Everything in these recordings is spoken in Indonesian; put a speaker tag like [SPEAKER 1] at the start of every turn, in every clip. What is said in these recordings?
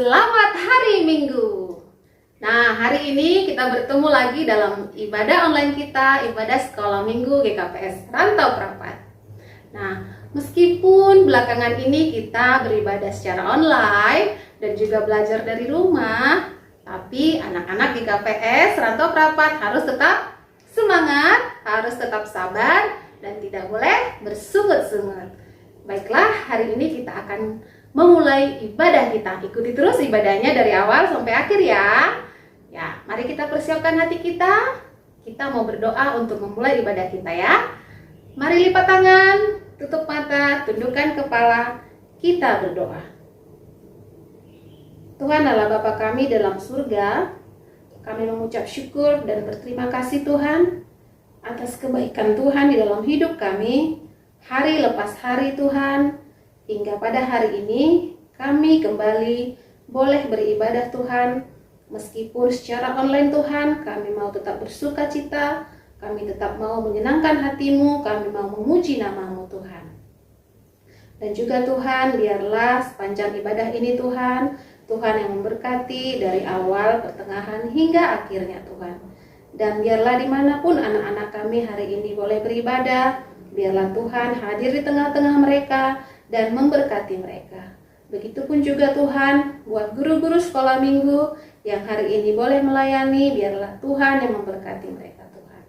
[SPEAKER 1] Selamat hari Minggu. Nah, hari ini kita bertemu lagi dalam ibadah online kita, ibadah sekolah minggu GKPS Rantau Prapat. Nah, meskipun belakangan ini kita beribadah secara online dan juga belajar dari rumah, tapi anak-anak GKPS Rantau Prapat harus tetap semangat, harus tetap sabar, dan tidak boleh bersungut-sungut. Baiklah, hari ini kita akan memulai ibadah kita. Ikuti terus ibadahnya dari awal sampai akhir ya. Ya, mari kita persiapkan hati kita. Kita mau berdoa untuk memulai ibadah kita ya. Mari lipat tangan, tutup mata, tundukkan kepala. Kita berdoa. Tuhan Allah Bapa kami dalam surga, kami mengucap syukur dan berterima kasih Tuhan atas kebaikan Tuhan di dalam hidup kami. Hari lepas hari Tuhan, hingga pada hari ini kami kembali boleh beribadah Tuhan. Meskipun secara online Tuhan, kami mau tetap bersuka cita, kami tetap mau menyenangkan hati-Mu, kami mau memuji nama-Mu Tuhan. Dan juga Tuhan, biarlah sepanjang ibadah ini Tuhan, Tuhan yang memberkati dari awal, pertengahan, hingga akhirnya Tuhan. Dan biarlah dimanapun anak-anak kami hari ini boleh beribadah, biarlah Tuhan hadir di tengah-tengah mereka dan memberkati mereka. Begitupun juga Tuhan buat guru-guru sekolah minggu yang hari ini boleh melayani, biarlah Tuhan yang memberkati mereka Tuhan.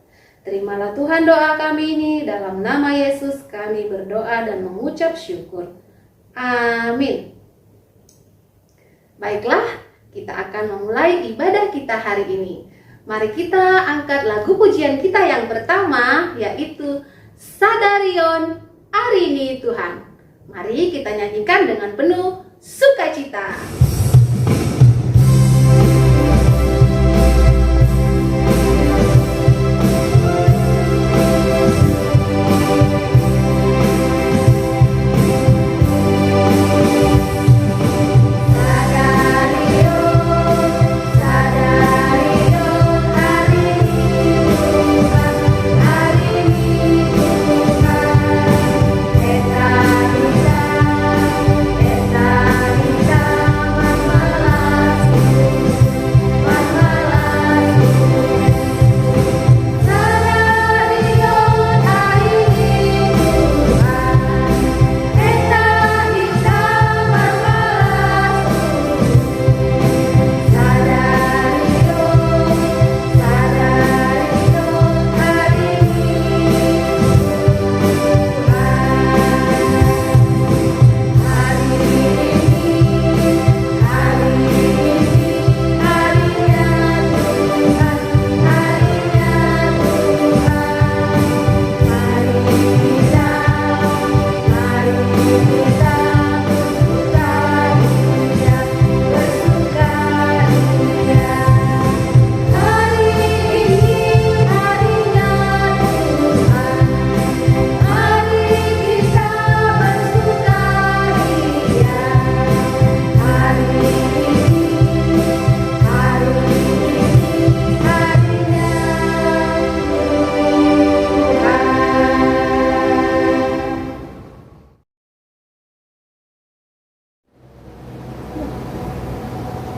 [SPEAKER 1] Terimalah Tuhan doa kami ini, dalam nama Yesus kami berdoa dan mengucap syukur. Amin. Baiklah, kita akan memulai ibadah kita hari ini. Mari kita angkat lagu pujian kita yang pertama, yaitu Sadarion Arini Tuhan. Mari kita nyanyikan dengan penuh sukacita.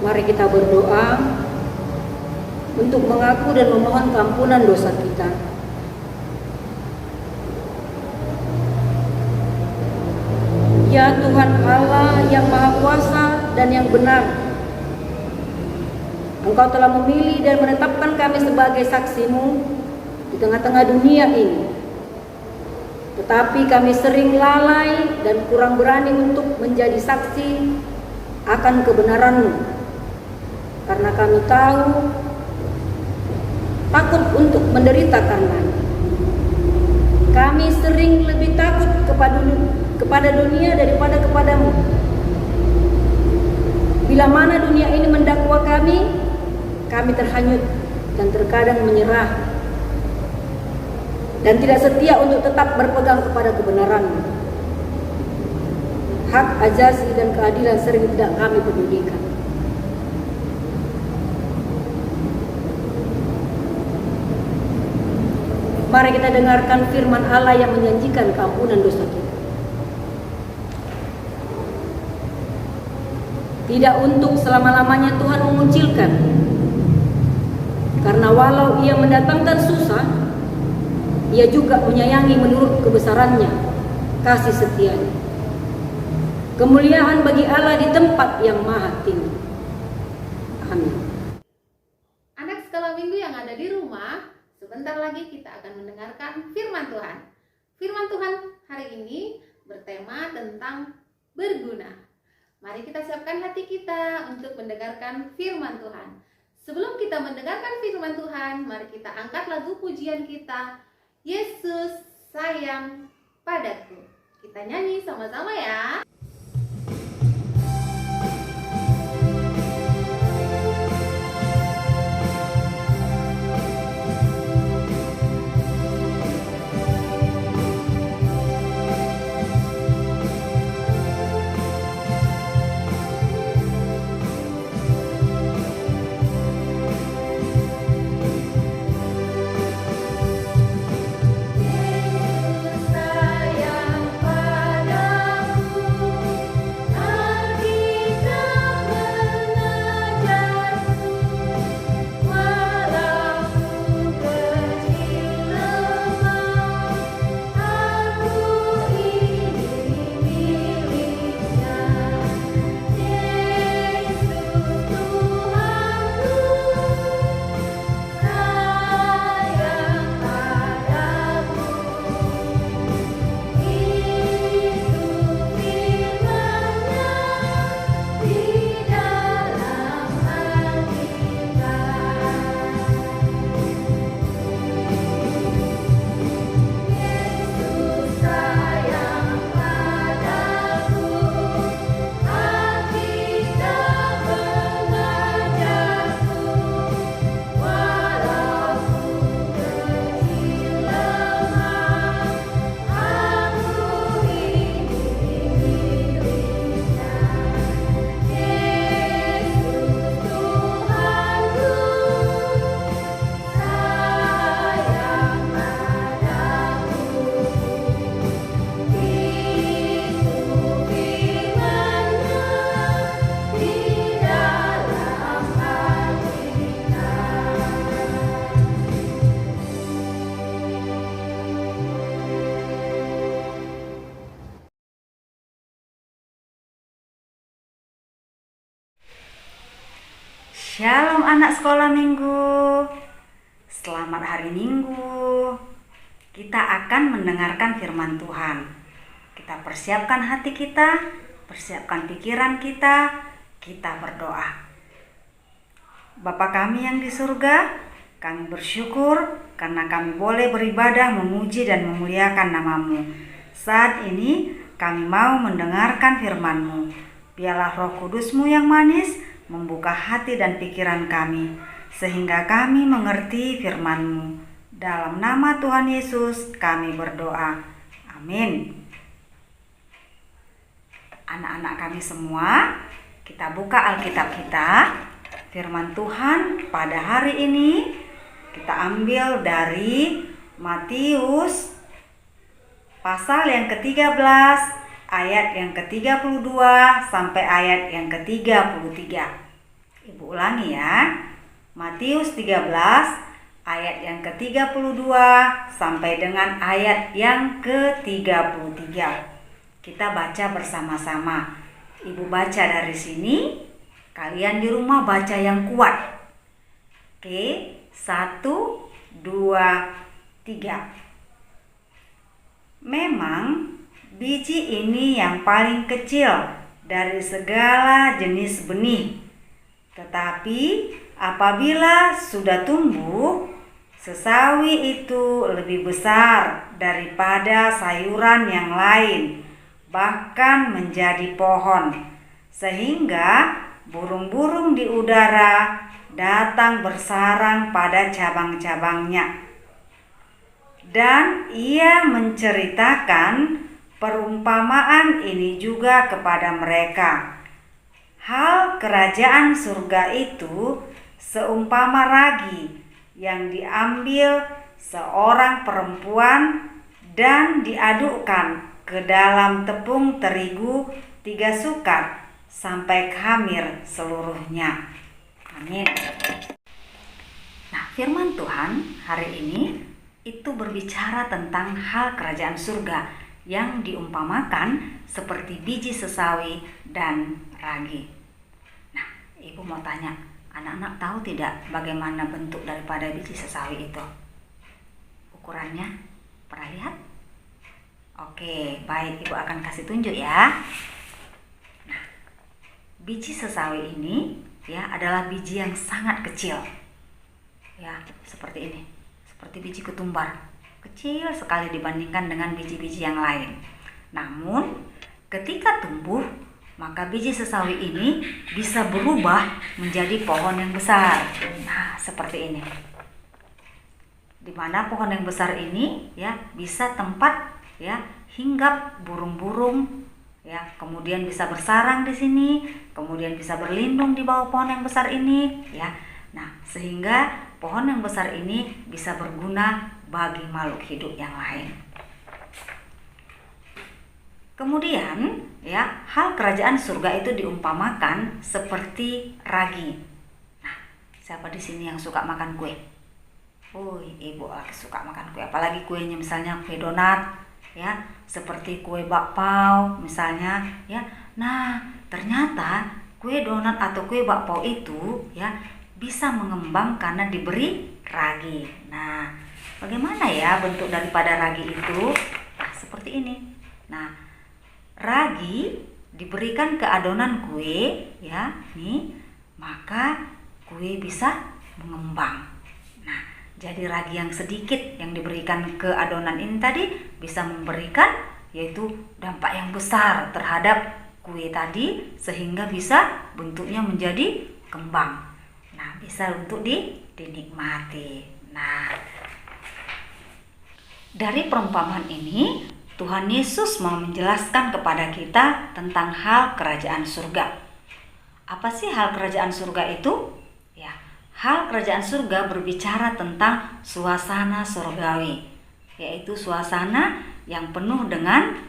[SPEAKER 2] Mari kita berdoa untuk mengaku dan memohon keampunan dosa kita. Ya Tuhan Allah yang Maha Kuasa dan yang benar, Engkau telah memilih dan menetapkan kami sebagai saksi-Mu di tengah-tengah dunia ini. Tetapi kami sering lalai dan kurang berani untuk menjadi saksi akan kebenaran-Mu. Karena kami tahu takut untuk menderita karenanya. Kami sering lebih takut kepada dunia daripada kepadamu. Bila mana dunia ini mendakwa kami terhanyut dan terkadang menyerah dan tidak setia untuk tetap berpegang kepada kebenaran-Mu. Hak ajasi dan keadilan sering tidak kami pedulikan. Mari kita dengarkan firman Allah yang menjanjikan keampunan dosa kita. Tidak untuk selama-lamanya Tuhan menguncilkan. Karena walau ia mendatangkan susah, ia juga menyayangi menurut kebesarannya, kasih setianya. Kemuliaan bagi Allah di tempat yang maha tinggi. Amin.
[SPEAKER 1] Anak sekolah minggu yang ada di rumah, sebentar lagi kita akan mendengarkan firman Tuhan. Firman Tuhan hari ini bertema tentang berguna. Mari kita siapkan hati kita untuk mendengarkan firman Tuhan. Sebelum kita mendengarkan firman Tuhan, mari kita angkat lagu pujian kita, Yesus sayang padaku. Kita nyanyi sama-sama ya.
[SPEAKER 3] Shalom anak sekolah minggu. Selamat hari Minggu. Kita akan mendengarkan firman Tuhan. Kita persiapkan hati kita, persiapkan pikiran kita, kita berdoa. Bapa kami yang di surga, kami bersyukur karena kami boleh beribadah, memuji dan memuliakan nama-Mu. Saat ini kami mau mendengarkan firman-Mu. Biarlah Roh Kudus-Mu yang manis membuka hati dan pikiran kami, sehingga kami mengerti firman-Mu. Dalam nama Tuhan Yesus kami berdoa. Amin. Anak-anak kami semua, kita buka Alkitab kita. Firman Tuhan pada hari ini kita ambil dari Matius pasal yang ke-13 ayat yang ke-32 sampai ayat yang ke-33. Ibu ulangi ya. Matius 13 ayat yang ke-32 sampai dengan ayat yang ke-33. Kita baca bersama-sama. Ibu baca dari sini, kalian di rumah baca yang kuat. Oke, 1, 2, 3. Memang biji ini yang paling kecil dari segala jenis benih. Tetapi apabila sudah tumbuh, sesawi itu lebih besar daripada sayuran yang lain, bahkan menjadi pohon, sehingga burung-burung di udara datang bersarang pada cabang-cabangnya. Dan ia menceritakan perumpamaan ini juga kepada mereka. Hal kerajaan surga itu seumpama ragi yang diambil seorang perempuan dan diadukkan ke dalam tepung terigu 3 sukat sampai khamir seluruhnya. Amin. Nah, firman Tuhan hari ini itu berbicara tentang hal kerajaan surga yang diumpamakan seperti biji sesawi dan ragi. Nah, Ibu mau tanya, anak-anak tahu tidak bagaimana bentuk daripada biji sesawi itu? Ukurannya pernah lihat? Oke, baik, Ibu akan kasih tunjuk ya. Nah, biji sesawi ini ya adalah biji yang sangat kecil. Ya, seperti ini. Seperti biji ketumbar. Kecil sekali dibandingkan dengan biji-biji yang lain. Namun, ketika tumbuh, maka biji sesawi ini bisa berubah menjadi pohon yang besar. Nah, seperti ini. Di mana pohon yang besar ini ya bisa tempat ya hinggap burung-burung ya, kemudian bisa bersarang di sini, kemudian bisa berlindung di bawah pohon yang besar ini ya. Nah, sehingga pohon yang besar ini bisa berguna bagi makhluk hidup yang lain. Kemudian ya, hal kerajaan surga itu diumpamakan seperti ragi. Nah, siapa di sini yang suka makan kue? Ibu suka makan kue, apalagi kuenya misalnya kue donat ya, seperti kue bakpao misalnya ya. Nah, ternyata kue donat atau kue bakpao itu ya bisa mengembang karena diberi ragi. Nah, bagaimana ya bentuk daripada ragi itu? Nah, seperti ini. Nah, ragi diberikan ke adonan kue ya, nih, maka kue bisa mengembang. Nah, jadi ragi yang sedikit yang diberikan ke adonan ini tadi bisa memberikan yaitu dampak yang besar terhadap kue tadi sehingga bisa bentuknya menjadi kembang. Nah, bisa untuk dinikmati. Nah, dari perumpamaan ini Tuhan Yesus mau menjelaskan kepada kita tentang hal kerajaan surga. Apa sih hal kerajaan surga itu? Ya, hal kerajaan surga berbicara tentang suasana surgawi, yaitu suasana yang penuh dengan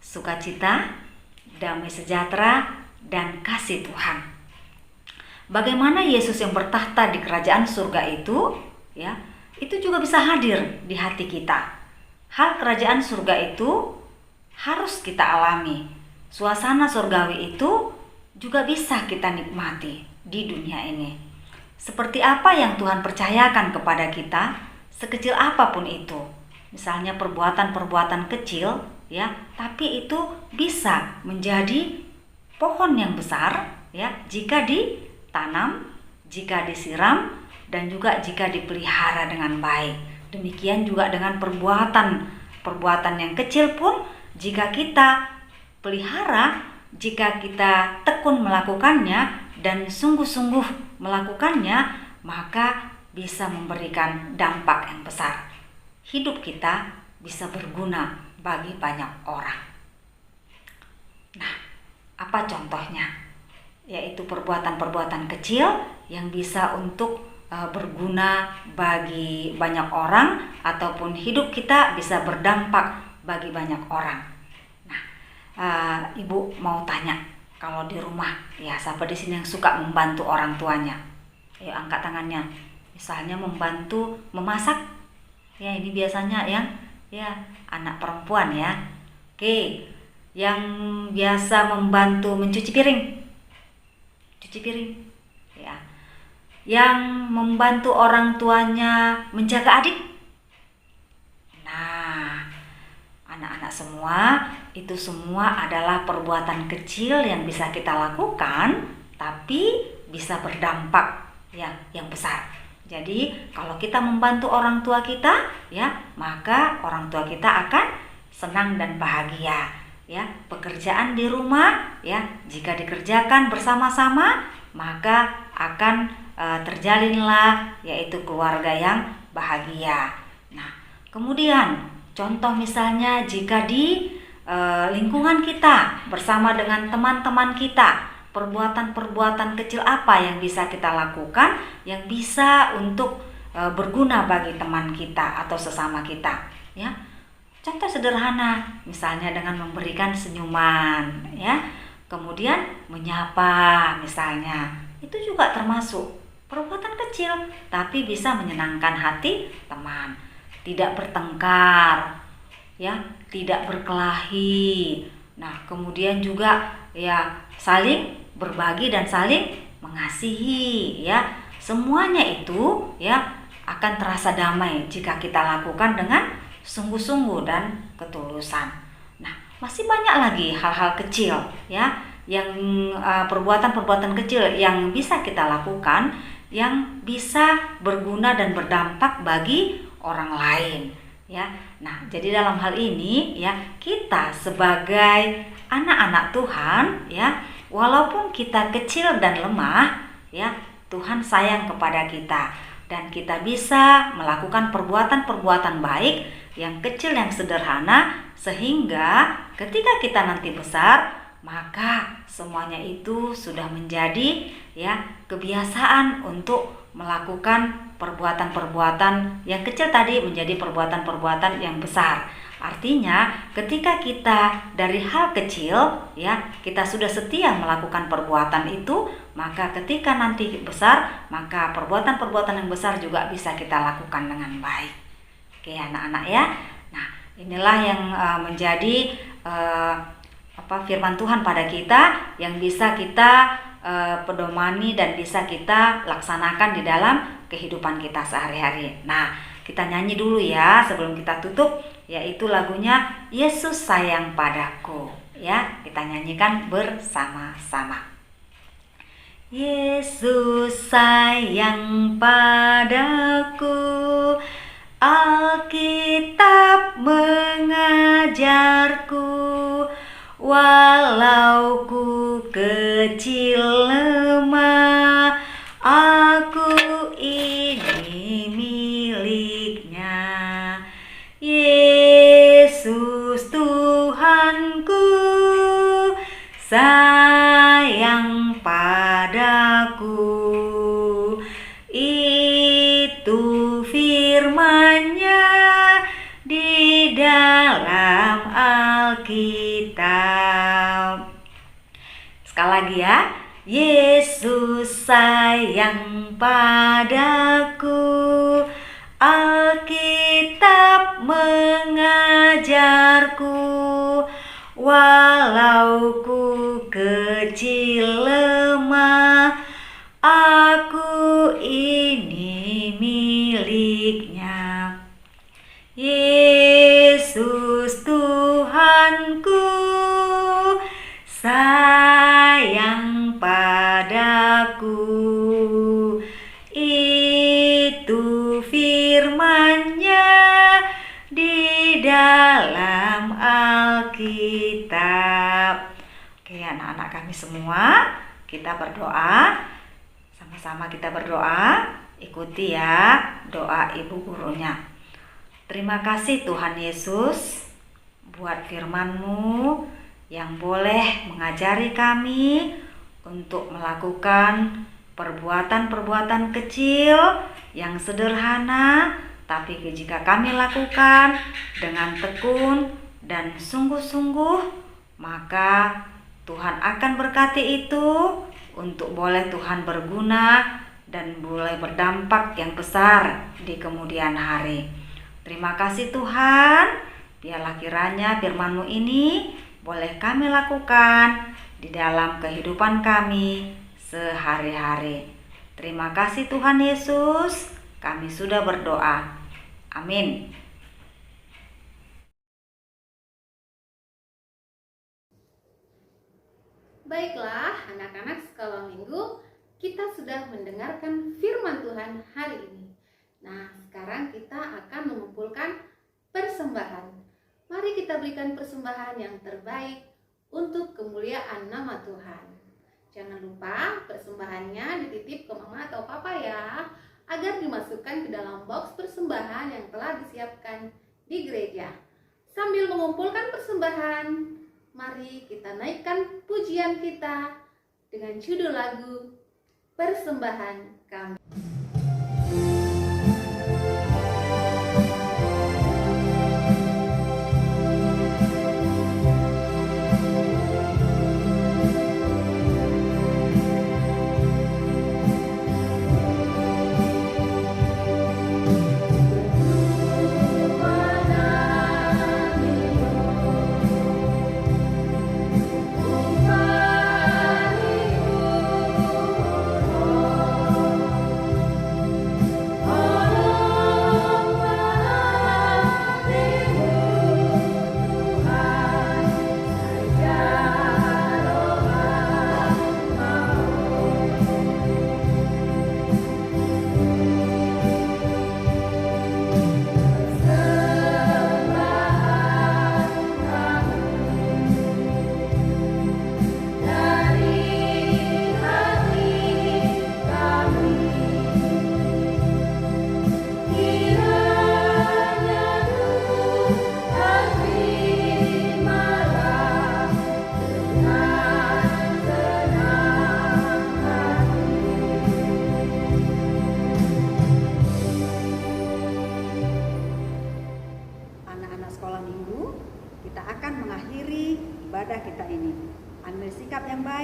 [SPEAKER 3] sukacita, damai sejahtera, dan kasih Tuhan. Bagaimana Yesus yang bertahta di kerajaan surga itu, ya, itu juga bisa hadir di hati kita. Hal kerajaan surga itu harus kita alami. Suasana surgawi itu juga bisa kita nikmati di dunia ini. Seperti apa yang Tuhan percayakan kepada kita, sekecil apapun itu. Misalnya perbuatan-perbuatan kecil, ya, tapi itu bisa menjadi pohon yang besar, ya, jika ditanam, jika disiram, dan juga jika dipelihara dengan baik. Demikian juga dengan perbuatan yang kecil pun, jika kita pelihara, jika kita tekun melakukannya dan sungguh-sungguh melakukannya, maka bisa memberikan dampak yang besar. Hidup kita bisa berguna bagi banyak orang. Nah, apa contohnya? Yaitu perbuatan-perbuatan kecil yang bisa untuk berguna bagi banyak orang, ataupun hidup kita bisa berdampak bagi banyak orang. Nah, Ibu mau tanya, kalau di rumah, ya, siapa di sini yang suka membantu orang tuanya? Ayo angkat tangannya. Misalnya membantu memasak, ya, ini biasanya yang anak perempuan ya. Oke, yang biasa membantu mencuci piring, ya. Yang membantu orang tuanya menjaga adik. Nah, anak-anak semua, itu semua adalah perbuatan kecil yang bisa kita lakukan, tapi bisa berdampak ya yang besar. Jadi kalau kita membantu orang tua kita, ya, maka orang tua kita akan senang dan bahagia. Ya, pekerjaan di rumah, ya, jika dikerjakan bersama-sama, maka akan terjalinlah yaitu keluarga yang bahagia. Nah, kemudian contoh misalnya jika di lingkungan kita bersama dengan teman-teman kita, perbuatan-perbuatan kecil apa yang bisa kita lakukan yang bisa untuk berguna bagi teman kita atau sesama kita, ya. Contoh sederhana misalnya dengan memberikan senyuman, ya, kemudian menyapa misalnya. Itu juga termasuk perbuatan kecil, tapi bisa menyenangkan hati teman. Tidak bertengkar, ya, tidak berkelahi. Nah, kemudian juga ya saling berbagi dan saling mengasihi, ya. Semuanya itu ya akan terasa damai jika kita lakukan dengan sungguh-sungguh dan ketulusan. Nah, masih banyak lagi hal-hal kecil ya yang perbuatan-perbuatan kecil yang bisa kita lakukan yang bisa berguna dan berdampak bagi orang lain ya. Nah, jadi dalam hal ini ya kita sebagai anak-anak Tuhan ya, walaupun kita kecil dan lemah ya, Tuhan sayang kepada kita dan kita bisa melakukan perbuatan-perbuatan baik yang kecil yang sederhana sehingga ketika kita nanti besar maka semuanya itu sudah menjadi ya kebiasaan untuk melakukan perbuatan-perbuatan yang kecil tadi menjadi perbuatan-perbuatan yang besar. Artinya ketika kita dari hal kecil ya kita sudah setia melakukan perbuatan itu, maka ketika nanti besar maka perbuatan-perbuatan yang besar juga bisa kita lakukan dengan baik. Oke anak-anak ya. Nah, inilah yang menjadi firman Tuhan pada kita yang bisa kita pedomani dan bisa kita laksanakan di dalam kehidupan kita sehari-hari. Nah, kita nyanyi dulu ya sebelum kita tutup, yaitu lagunya Yesus Sayang Padaku. Ya, kita nyanyikan bersama-sama. Yesus sayang padaku, Alkitab mengajarku, walau ku kecil lemah, aku ini miliknya. Yesus Tuhanku sayang padaku, itu firman-Nya di dalam Alkitab. Sekali lagi ya. Yesus sayang padaku, Alkitab mengajarku, walau ku kecil lemah, aku ini miliknya. Yesus Tuhanku sayang padaku, itu firman-Nya di dalam Alkitab. Oke anak-anak kami semua, kita berdoa. Sama-sama kita berdoa. Ikuti ya doa ibu gurunya. Terima kasih Tuhan Yesus buat firman-Mu yang boleh mengajari kami untuk melakukan perbuatan-perbuatan kecil yang sederhana, tapi jika kami lakukan dengan tekun dan sungguh-sungguh, maka Tuhan akan berkati itu untuk boleh Tuhan berguna dan boleh berdampak yang besar di kemudian hari. Terima kasih Tuhan, biarlah kiranya firman-Mu ini boleh kami lakukan di dalam kehidupan kami sehari-hari. Terima kasih Tuhan Yesus, kami sudah berdoa. Amin.
[SPEAKER 1] Baiklah, anak-anak sekolah minggu, kita sudah mendengarkan firman Tuhan hari ini. Nah, sekarang kita akan mengumpulkan persembahan. Mari kita berikan persembahan yang terbaik untuk kemuliaan nama Tuhan. Jangan lupa persembahannya dititip ke mama atau papa ya, agar dimasukkan ke dalam box persembahan yang telah disiapkan di gereja. Sambil mengumpulkan persembahan, mari kita naikkan pujian kita dengan judul lagu Persembahan Kami.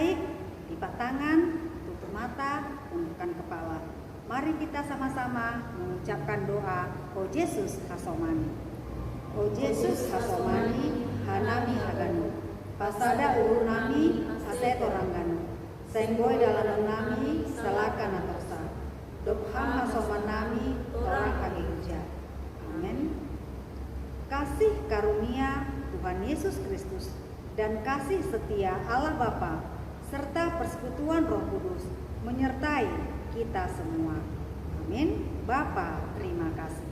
[SPEAKER 3] baik, lipat tangan, tutup mata, tundukkan kepala. Mari kita sama-sama mengucapkan doa, O Yesus Hasomani. O Yesus Hasomani, Hanami Haganu, Pasada urunami, Aseto Rangganu, Senggoy dalam nami, Selaka Natosa, Dopham Hasomanami, Orang Hagehuja. Amin. Kasih karunia Tuhan Yesus Kristus dan kasih setia Allah Bapa serta persekutuan Roh Kudus menyertai kita semua. Amin. Bapa, terima kasih.